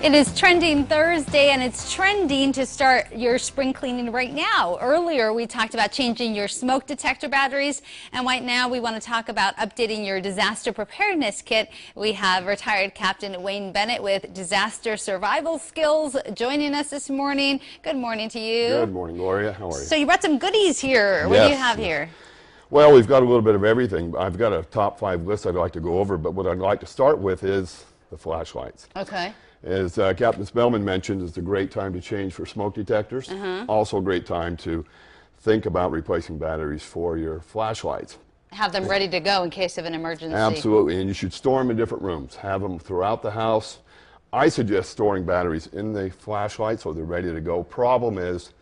It is Trending Thursday, and it's trending to start your spring cleaning right now. Earlier, we talked about changing your smoke detector batteries, and right now we want to talk about updating your disaster preparedness kit. We have retired Captain Wayne Bennett with Disaster Survival Skills joining us this morning. Good morning to you. Good morning, Gloria. How are you? So you brought some goodies here. What do you have here? Well, we've got a little bit of everything. I've got a top 5 list I'd like to go over, but what I'd like to start with is the flashlights. Okay. As Captain Spellman mentioned, it's a great time to change for smoke detectors. Also a great time to think about replacing batteries for your flashlights. Have them ready to go in case of an emergency. Absolutely, and you should store them in different rooms. Have them throughout the house. I suggest storing batteries in the flashlight so they're ready to go. Problem is,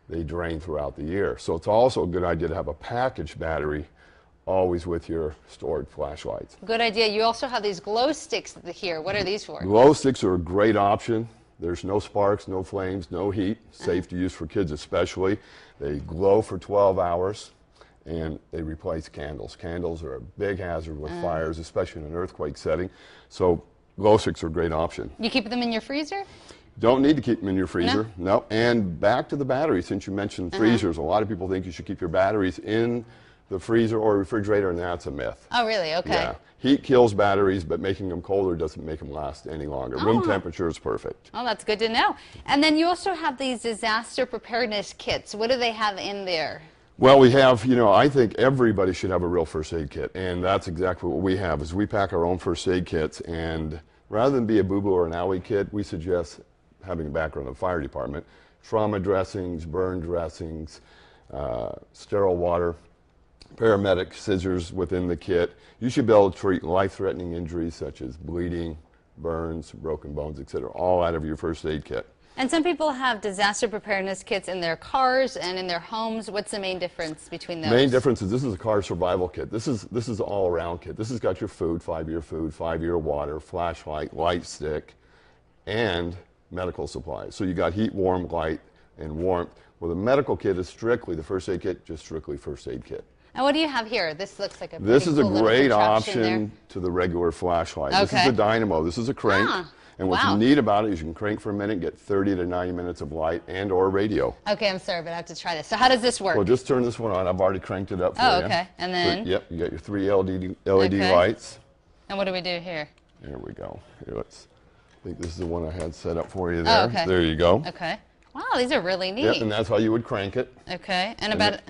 they drain throughout the year. So it's also a good idea to have a packaged battery always with your stored flashlights. Good idea. You also have these glow sticks here. What are these for? Glow sticks are a great option. There's no sparks, no flames, no heat. Safe to use for kids especially. They glow for 12 hours and they replace candles. Candles are a big hazard with fires, especially in an earthquake setting. So glow sticks are a great option. You keep them in your freezer? Don't need to keep them in your freezer. No. And back to the batteries, since you mentioned freezers, a lot of people think you should keep your batteries in the freezer or refrigerator, and that's a myth. Oh, really? Okay. Yeah. Heat kills batteries, but making them colder doesn't make them last any longer. Room temperature is perfect. Oh, that's good to know. And then you also have these disaster preparedness kits. What do they have in there? Well, we have, I think everybody should have a real first aid kit, and that's exactly what we have, is we pack our own first aid kits, and rather than be a boo-boo or an owie kit, we suggest having a background in the fire department, trauma dressings, burn dressings, sterile water, paramedic scissors within the kit. You should be able to treat life-threatening injuries such as bleeding, burns, broken bones, etc., all out of your first aid kit. And some people have disaster preparedness kits in their cars and in their homes. What's the main difference between those? Main difference is this is a car survival kit. This is an all-around kit. This has got your food, 5-year food, 5-year water, flashlight, light stick, and medical supplies. So you got heat, warm, light, and warmth. Well, the medical kit is strictly the first aid kit, just strictly first aid kit. And what do you have here? This looks like a pretty This is cool a great little option to the regular flashlight. Okay. This is a dynamo. This is a crank. And what's Wow. neat about it is you can crank for a minute, get 30 to 90 minutes of light and or radio. Okay, I'm sorry, but I have to try this. So how does this work? Well, just turn this one on. I've already cranked it up for you. Oh, okay. And then? Yep, you got your 3 LED lights. And what do we do here? There we go. Here, I think this is the one I had set up for you there. Oh, okay. There you go. Okay. Wow, these are really neat. Yep, and that's how you would crank it. Okay, and about...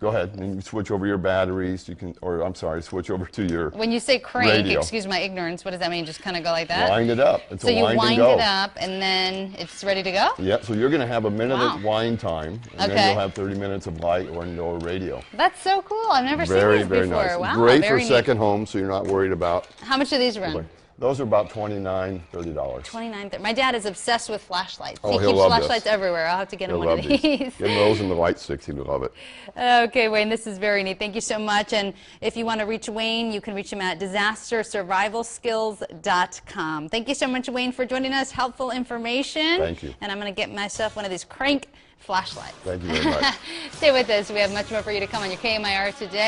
Go ahead, and you switch over your batteries. You can, or I'm sorry, switch over to your When you say crank, radio. excuse my ignorance, what does that mean? Just kind of go like that? Wind it up. It's so a you wind wind and go. it up, and then it's ready to go? Yep, so you're going to have a minute of wind time, and then you'll have 30 minutes of light or no radio. That's so cool. I've never seen these before. Very nice. Wow, Great very for neat. second home, so you're not worried about... How much do these run? Those are about $29, $30. $29. My dad is obsessed with flashlights. Oh, he he'll keeps love flashlights this. everywhere. I'll have to get him He'll one love of these. Get those and the light sticks. He'll love it. Okay, Wayne, this is very neat. Thank you so much. And if you want to reach Wayne, you can reach him at disastersurvivalskills.com. Thank you so much, Wayne, for joining us. Helpful information. Thank you. And I'm going to get myself one of these crank flashlights. Thank you very much. Stay with us. We have much more for you to come on your KMIR today.